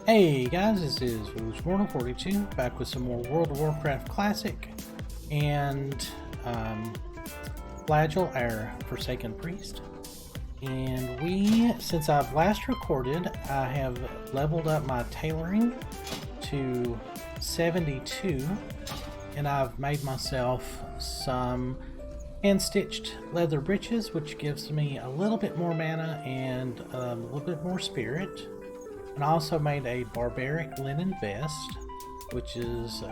Hey guys, this is Mortal42 back with some more World of Warcraft Classic and Flagell, our Forsaken Priest. And since I've last recorded, I have leveled up my tailoring to 72, and I've made myself some hand-stitched leather breeches, which gives me a little bit more mana and a little bit more spirit. And I also made a barbaric linen vest, which is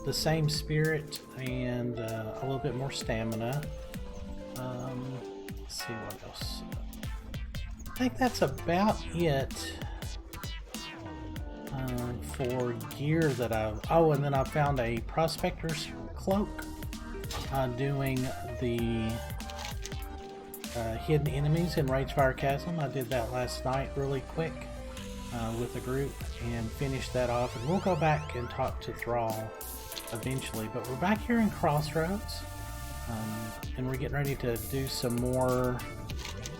the same spirit and a little bit more stamina. Let's see what else. I think that's about it for gear that I've... Oh, and then I found a prospector's cloak doing the hidden enemies in Ragefire Chasm. I did that last night really quick. With a group and finish that off, and we'll go back and talk to Thrall eventually. But we're back here in Crossroads, and we're getting ready to do some more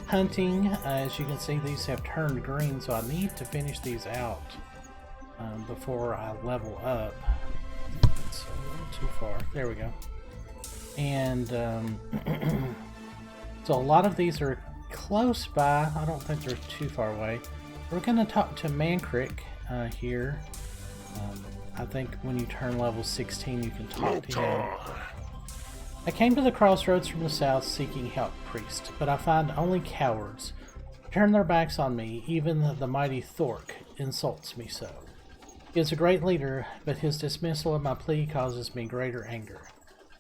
hunting. As you can see, these have turned green, so I need to finish these out before I level up. It's a little too far. There we go. And so a lot of these are close by. I don't think they're too far away. We're going to talk to Mancrick here. I think when you turn level 16 you can talk to him. I came to the crossroads from the south seeking help, priest, but I find only cowards. Turn their backs on me, even the mighty Thork insults me so. He is a great leader, but his dismissal of my plea causes me greater anger.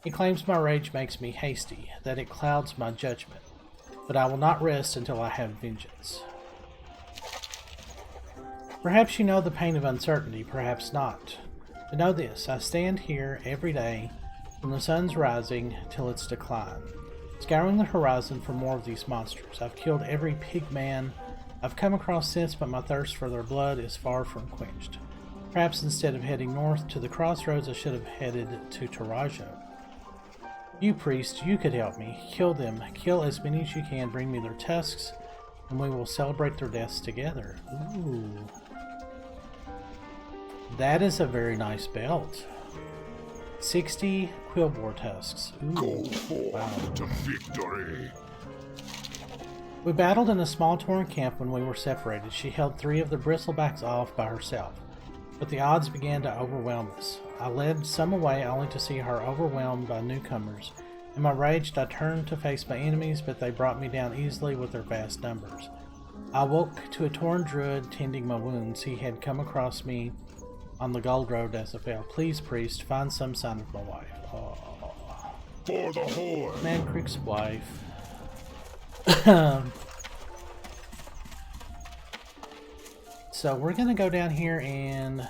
He claims my rage makes me hasty, that it clouds my judgment, but I will not rest until I have vengeance. Perhaps you know the pain of uncertainty, perhaps not. But know this, I stand here every day, from the sun's rising till its decline, scouring the horizon for more of these monsters. I've killed every pig man I've come across since, but my thirst for their blood is far from quenched. Perhaps instead of heading north to the crossroads, I should have headed to Tarajo. You, priest, you could help me. Kill them. Kill as many as you can. Bring me their tusks, and we will celebrate their deaths together. Ooh. That is a very nice belt. 60 quillboar tusks. Ooh. Go forth to victory. We battled in a small torn camp when we were separated. She held 3 of the bristlebacks off by herself, but the odds began to overwhelm us. I led some away only to see her overwhelmed by newcomers. In my rage, I turned to face my enemies, but they brought me down easily with their vast numbers. I woke to a torn druid tending my wounds. He had come across me on the gold road as I fell. Please, priest, find some sign of my wife. Oh. For the Horde. Mancrick's wife. So we're gonna go down here and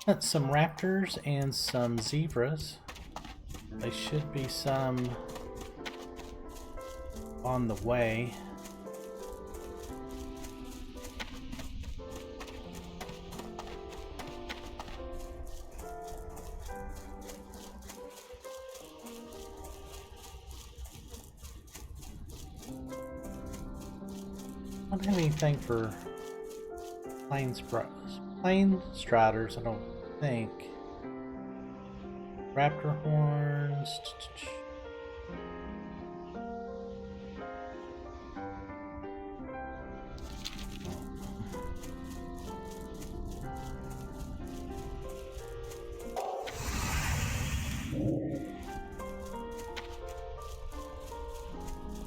hunt some Raptors and some Zhevras. There should be some on the way. I don't have anything for plain striders, I don't think. Raptor horns.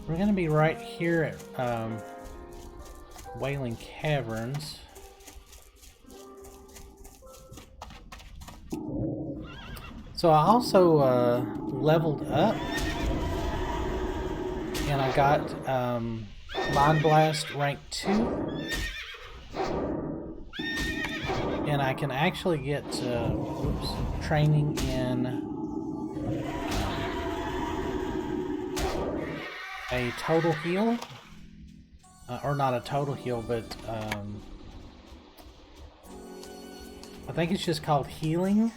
We're gonna be right here at Wailing Caverns. So I also leveled up, and I got Mind Blast rank 2, and I can actually get training in a total heal. Or not a total heal, but I think it's just called healing,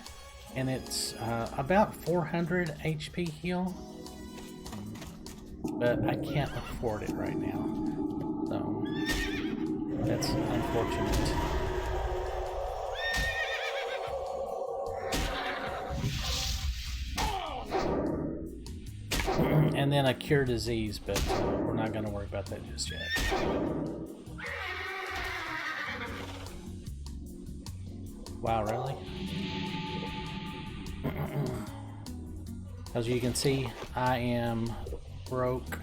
and it's about 400 HP heal, but I can't afford it right now, so that's unfortunate. then a cure disease, but we're not going to worry about that just yet. Wow, really? As you can see, I am broke.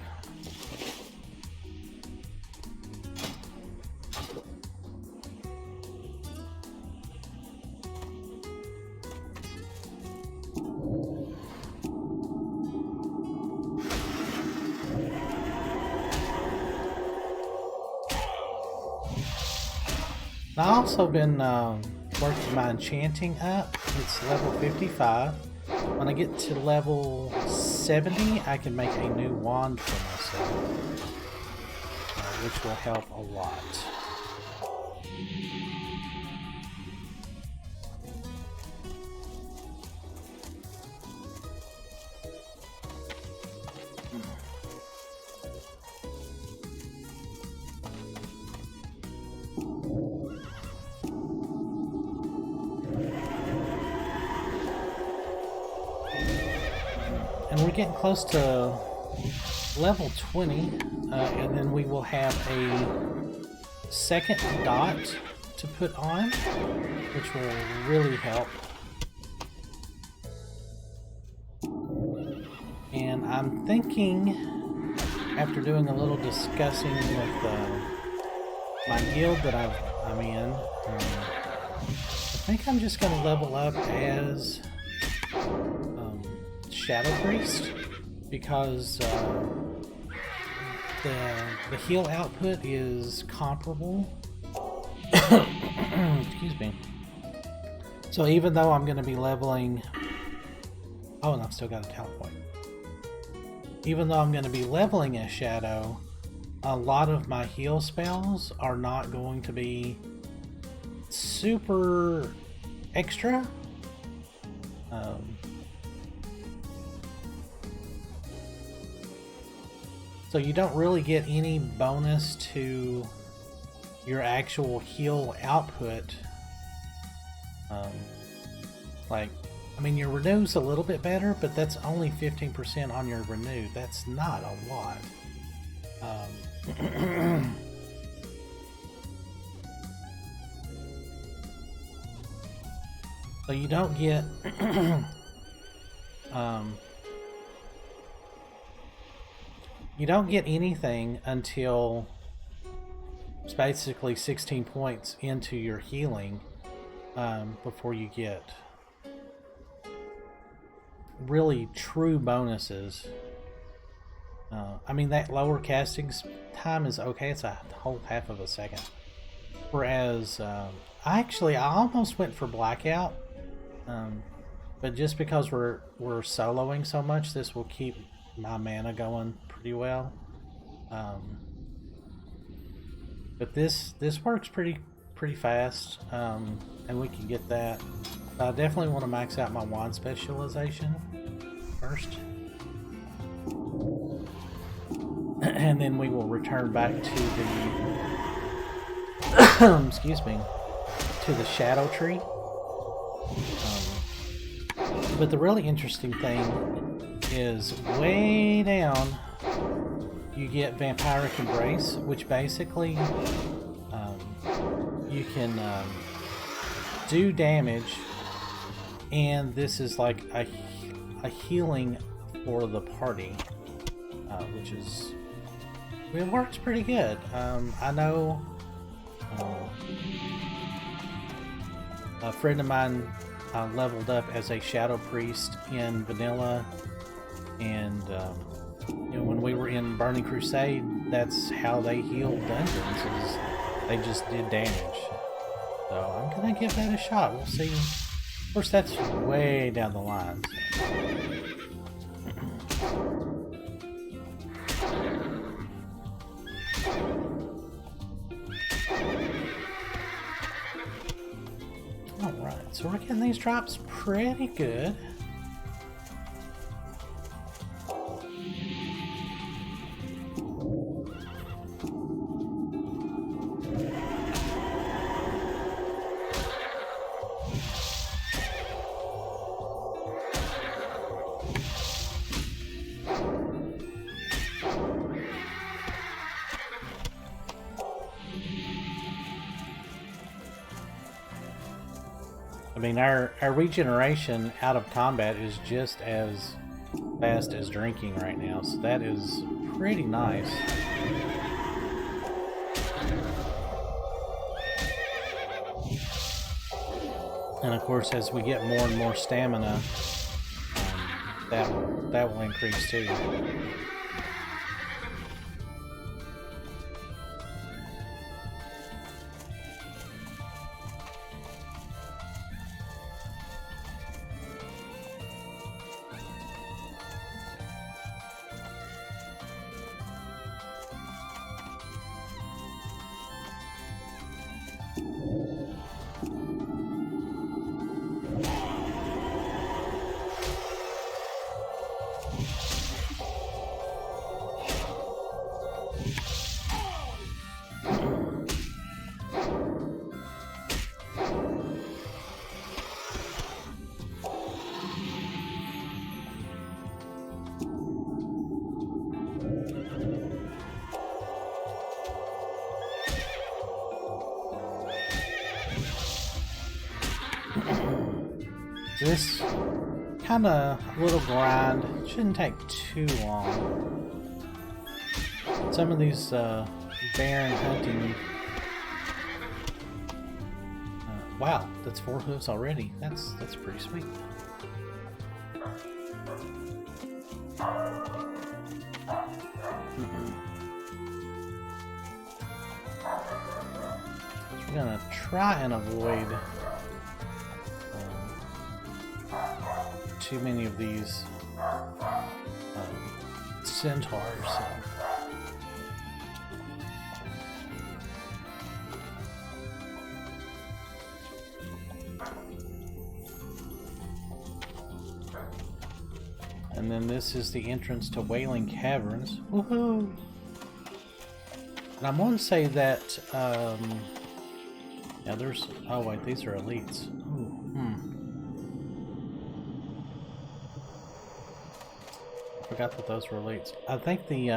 I've also been working my enchanting up. It's level 55. When I get to level 70, I can make a new wand for myself, which will help a lot. And we're getting close to level 20, and then we will have a second dot to put on, which will really help. And I'm thinking, after doing a little discussing with my guild that I'm in, I think I'm just going to level up as Shadow Priest, because the heal output is comparable. Excuse me. So even though I'm going to be leveling, oh, and I've still got a talent point. Even though I'm going to be leveling as Shadow, a lot of my heal spells are not going to be super extra. So you don't really get any bonus to your actual heal output. I mean, your renew's a little bit better, but that's only 15% on your renew. That's not a lot. So you don't get you don't get anything until it's basically 16 points into your healing before you get really true bonuses. I mean, that lower casting time is okay. It's a whole half of a second. Whereas I almost went for Blackout, but just because we're soloing so much, this will keep my mana going pretty well. But this works pretty fast, and we can get that. I definitely want to max out my wand specialization first, and then we will return back to the excuse me, to the shadow tree. But the really interesting thing is way down you get Vampiric Embrace, which basically you can do damage, and this is like a healing for the party, which is, it works pretty good. I know a friend of mine leveled up as a Shadow Priest in vanilla, and you know, when we were in Burning Crusade, that's how they healed dungeons, is they just did damage. So I'm gonna give that a shot. We'll see. Of course, that's way down the line. So. Alright, so we're getting these drops pretty good. I mean, our regeneration out of combat is just as fast as drinking right now, so that is pretty nice. And of course, as we get more and more stamina, that will increase too. This kind of little grind shouldn't take too long. Some of these barren hunting. Wow, that's 4 hooves already. That's pretty sweet. We're gonna try and avoid too many of these centaurs. So. And then this is the entrance to Wailing Caverns. Woohoo! And I'm going to say that, yeah, there's, oh wait, these are elites. Ooh, Forgot that those were elites. I think the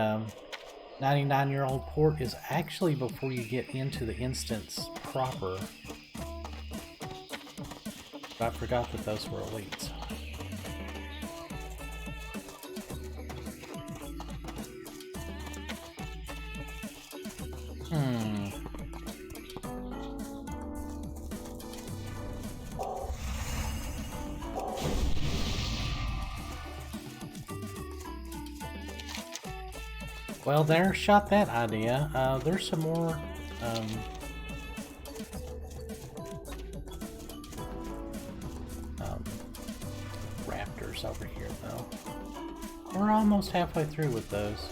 99-year-old port is actually before you get into the instance proper. But I forgot that those were elites. Well, there, shot that idea. There's some more Raptors over here, though. We're almost halfway through with those.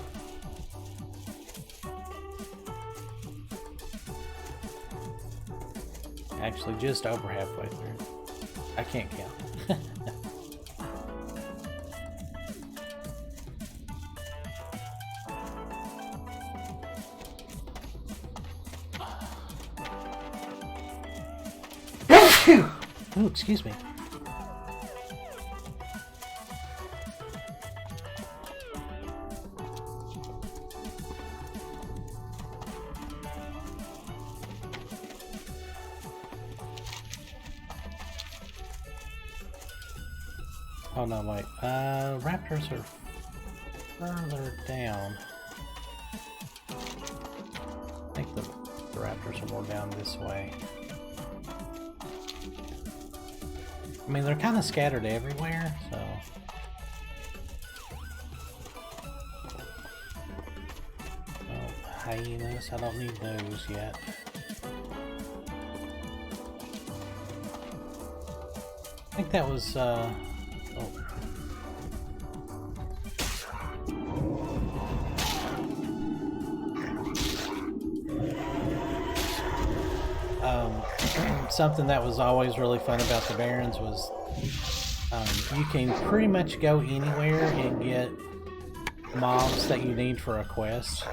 Actually, just over halfway through. I can't count. Oh, excuse me. Oh no, wait. Raptors are further down. I think the Raptors are more down this way. I mean, they're kind of scattered everywhere, so... Oh, hyenas, I don't need those yet. I think that was, something that was always really fun about the Barrens was you can pretty much go anywhere and get mobs that you need for a quest.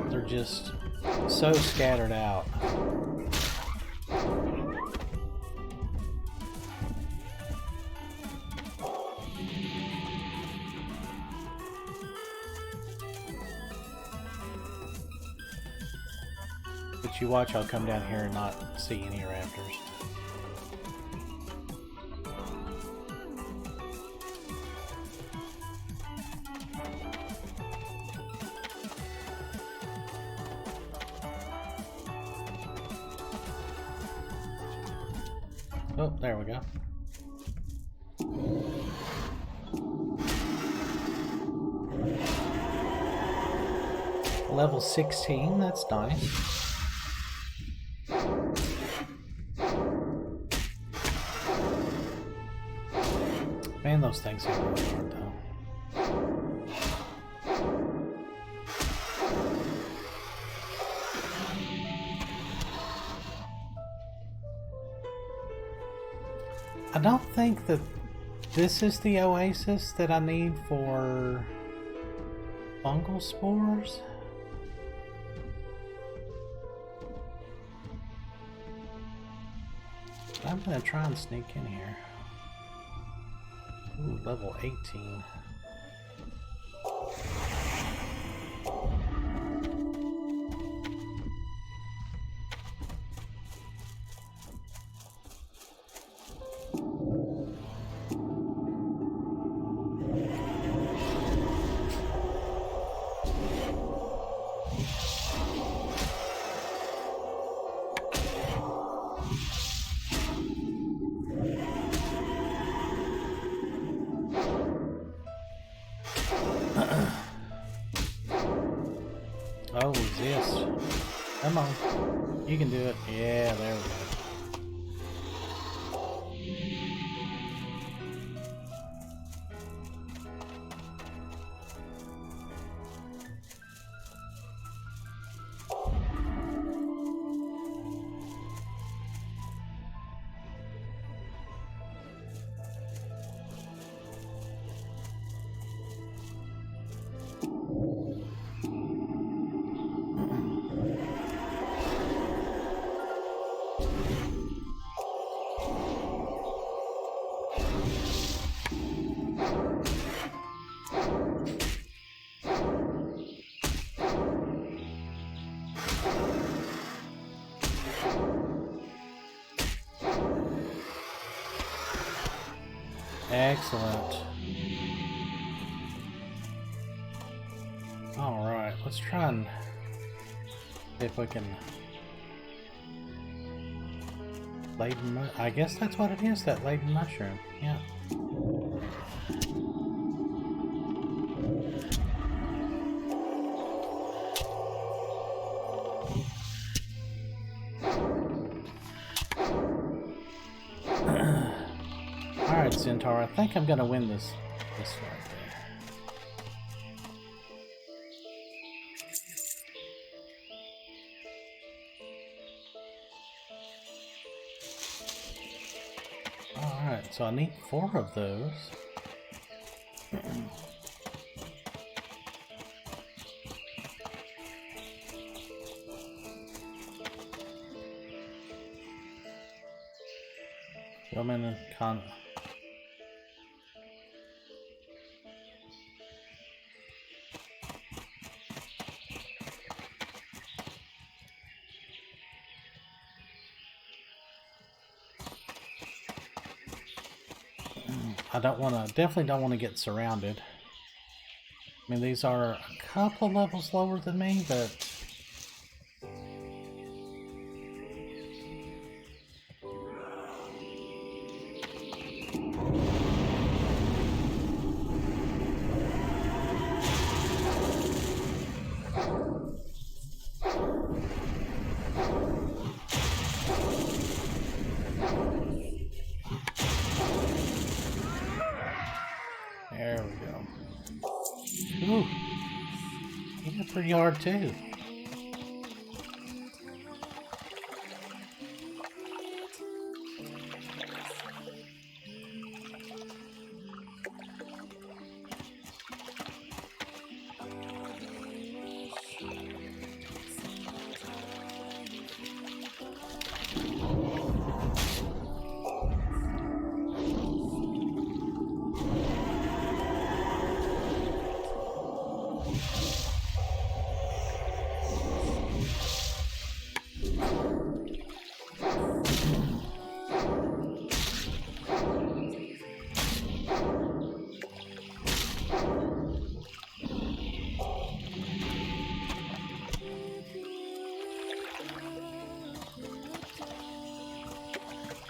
They're just so scattered out. But you watch, I'll come down here and not see any raptors. Oh, there we go. Level 16, that's nice. Man, those things are really hard though. I don't think that this is the oasis that I need for fungal spores. I'm gonna try and sneak in here. Ooh, level 18. Oh, resist. Come on. You can do it. Yeah, there we go. Excellent. Alright, let's try and see if we can... Laden I guess that's what it is, that laden mushroom. Yeah. Alright, Centaur, I think I'm gonna win this right there. Alright, so I need 4 of those. I'm in a con. I don't want to, definitely don't want to get surrounded. I mean, these are a couple of levels lower than me, but there we go. Ooh, he hit pretty hard too.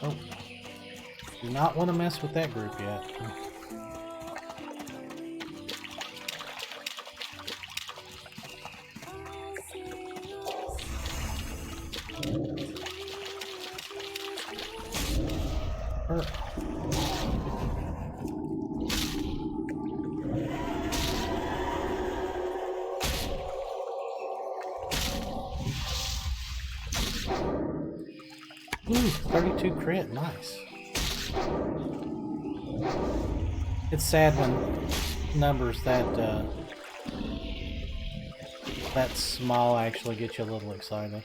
Oh, Do not want to mess with that group yet. Ooh, 32 crit, nice. It's sad when numbers that small actually get you a little excited.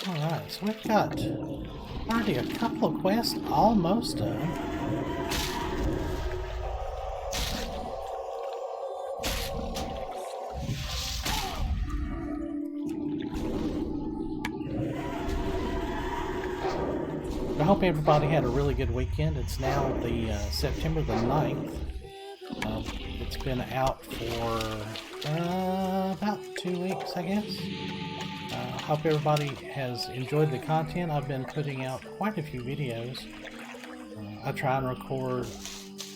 Alright, so we've got already a couple of quests almost done. I hope everybody had a really good weekend. It's now the September the 9th. It's been out for about 2 weeks, I guess. Hope everybody has enjoyed the content. I've been putting out quite a few videos. I try and record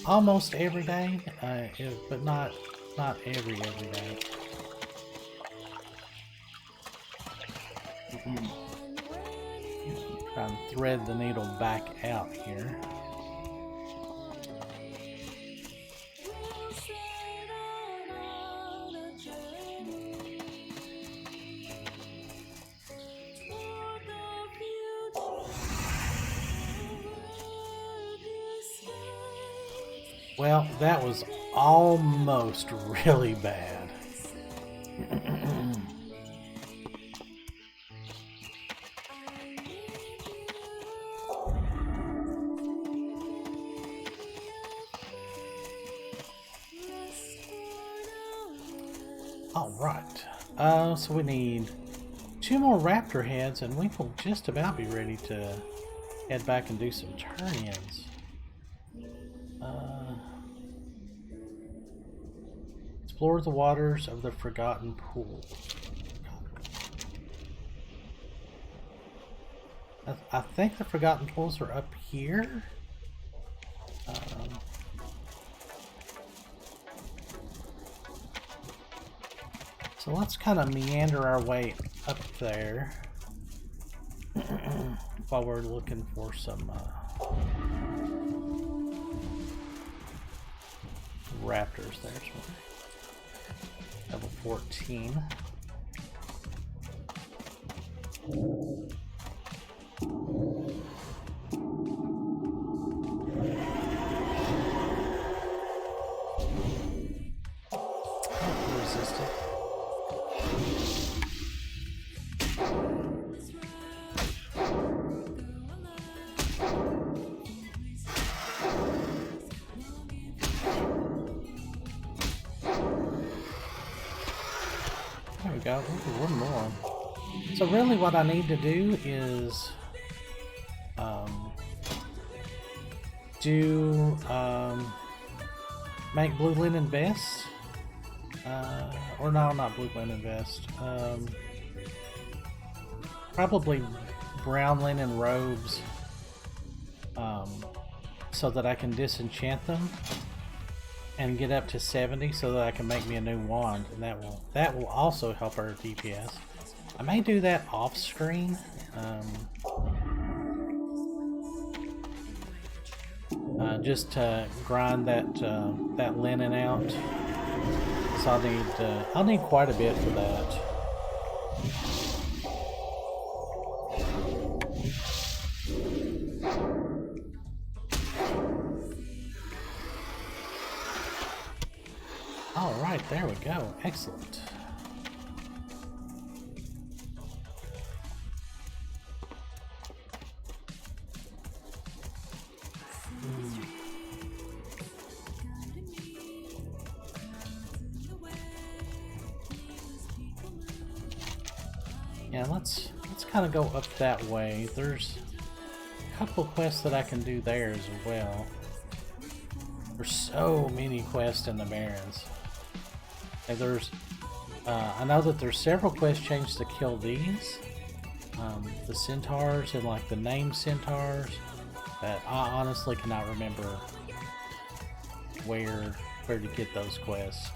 almost every day, but not every day. Try and thread the needle back out here. Well, that was almost really bad. Alright, so we need 2 more raptor heads and we will just about be ready to head back and do some turn-ins. Explore the waters of the Forgotten Pool. I think the Forgotten Pools are up here. So let's kind of meander our way up there while we're looking for some raptors there. Level 14. Resisted. There we go. Ooh, one more. So really what I need to do is make blue linen vests. Or no, not blue linen vest. Probably brown linen robes, so that I can disenchant them and get up to 70, so that I can make me a new wand, and that will also help our DPS. I may do that off screen. Just to grind that linen out. So I'll need quite a bit for that. All right, there we go. Excellent. Yeah, let's kind of go up that way. There's a couple of quests that I can do there as well. There's so many quests in the Barrens. And there's, I know that there's several quest chains to kill these. The Centaurs and like the named Centaurs. But I honestly cannot remember where to get those quests.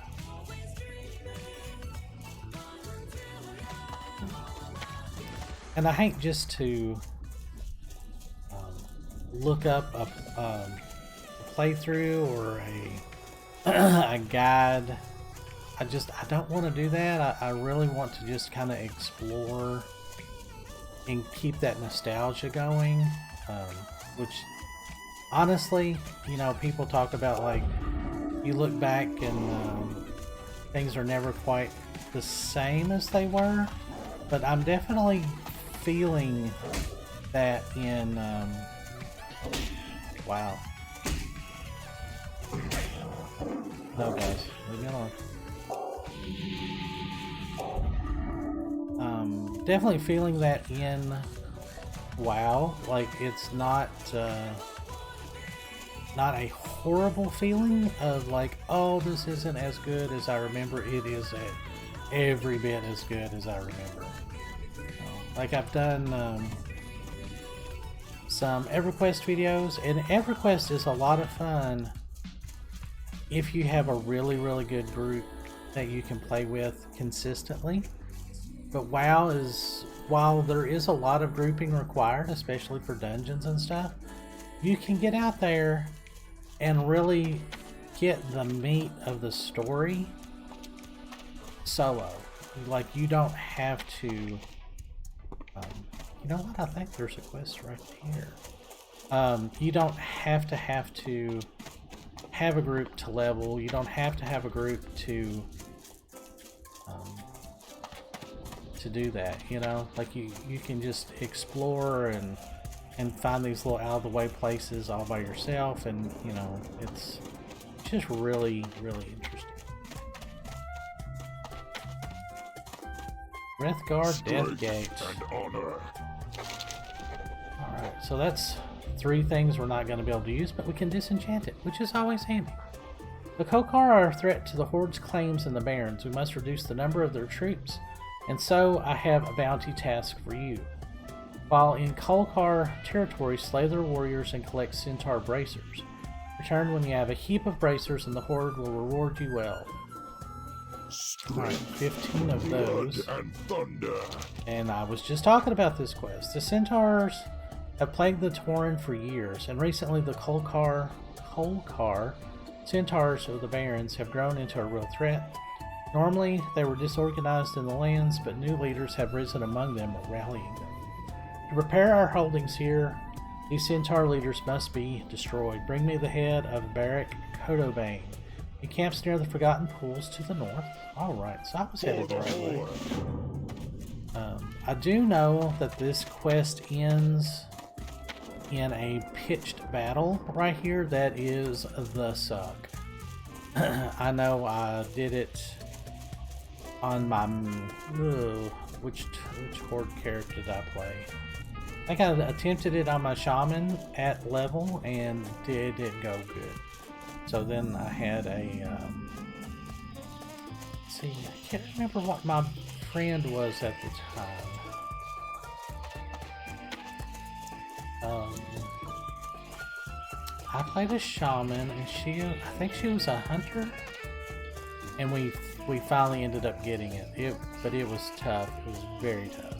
And I hate just to look up a playthrough or a guide. I don't want to do that. I really want to just kind of explore and keep that nostalgia going, which honestly, you know, people talk about like you look back and things are never quite the same as they were, but I'm definitely feeling that in wow. No guys, leave me alone. Definitely feeling that in WoW. Like it's not a horrible feeling of like, oh, this isn't as good as I remember. It is every bit as good as I remember. Like I've done some EverQuest videos, and EverQuest is a lot of fun if you have a really, really good group that you can play with consistently. But WoW is, while there is a lot of grouping required, especially for dungeons and stuff, you can get out there and really get the meat of the story solo. Like you don't have to, you know what, I think there's a quest right here. You don't have to have a group to level. You don't have to have a group to do that, you know, like you can just explore and find these little out of the way places all by yourself, and you know, it's just really, really interesting. Wrathguard Deathgate. Alright, so that's 3 things we're not going to be able to use, but we can disenchant it, which is always handy. The Kokar are a threat to the Horde's claims in the Barrens. We must reduce the number of their troops, and so I have a bounty task for you. While in Kokar territory, slay their warriors and collect Centaur bracers. Return when you have a heap of bracers, and the Horde will reward you well. Alright, 15 of those. And I was just talking about this quest. The Centaurs have plagued the Tauren for years, and recently the Kokar Centaurs of the Barrens have grown into a real threat. Normally, they were disorganized in the lands, but new leaders have risen among them, rallying them. To prepare our holdings here, these Centaur leaders must be destroyed. Bring me the head of Barak Kodobane. He camps near the Forgotten Pools to the north. Alright, so I was headed the right way. I do know that this quest ends in a pitched battle right here that is the suck. I know I did it on my which Horde character did I play? I think I attempted it on my shaman at level and it didn't go good. So then I had a see, I can't remember what my friend was at the time. I played a shaman, and I think she was a hunter, and we finally ended up getting it. But it was tough. It was very tough.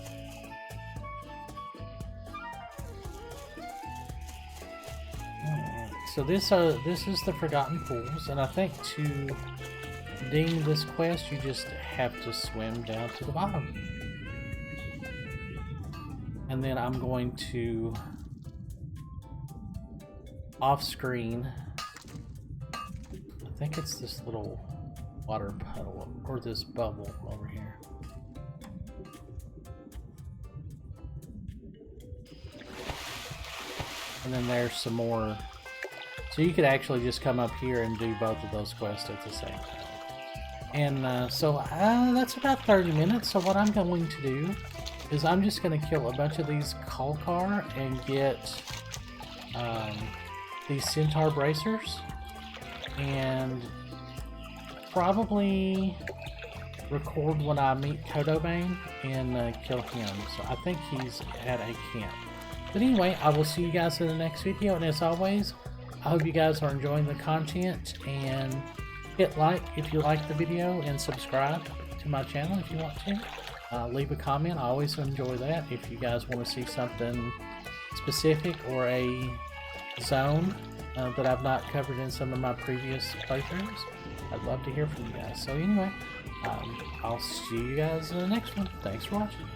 Alright, so this is the Forgotten Pools, and I think to ding this quest, you just have to swim down to the bottom. And then I'm going to off screen, I think it's this little water puddle or this bubble over here. And then there's some more, so you could actually just come up here and do both of those quests at the same time. And so that's about 30 minutes. So what I'm going to do is I'm just going to kill a bunch of these Kolkar and get these Centaur bracers, and probably record when I meet Kodobane and kill him. So I think he's at a camp. But anyway, I will see you guys in the next video, and as always, I hope you guys are enjoying the content, and hit like if you like the video, and subscribe to my channel if you want to. Leave a comment, I always enjoy that. If you guys want to see something specific or a zone that I've not covered in some of my previous playthroughs, I'd love to hear from you guys. So anyway, I'll see you guys in the next one. Thanks for watching.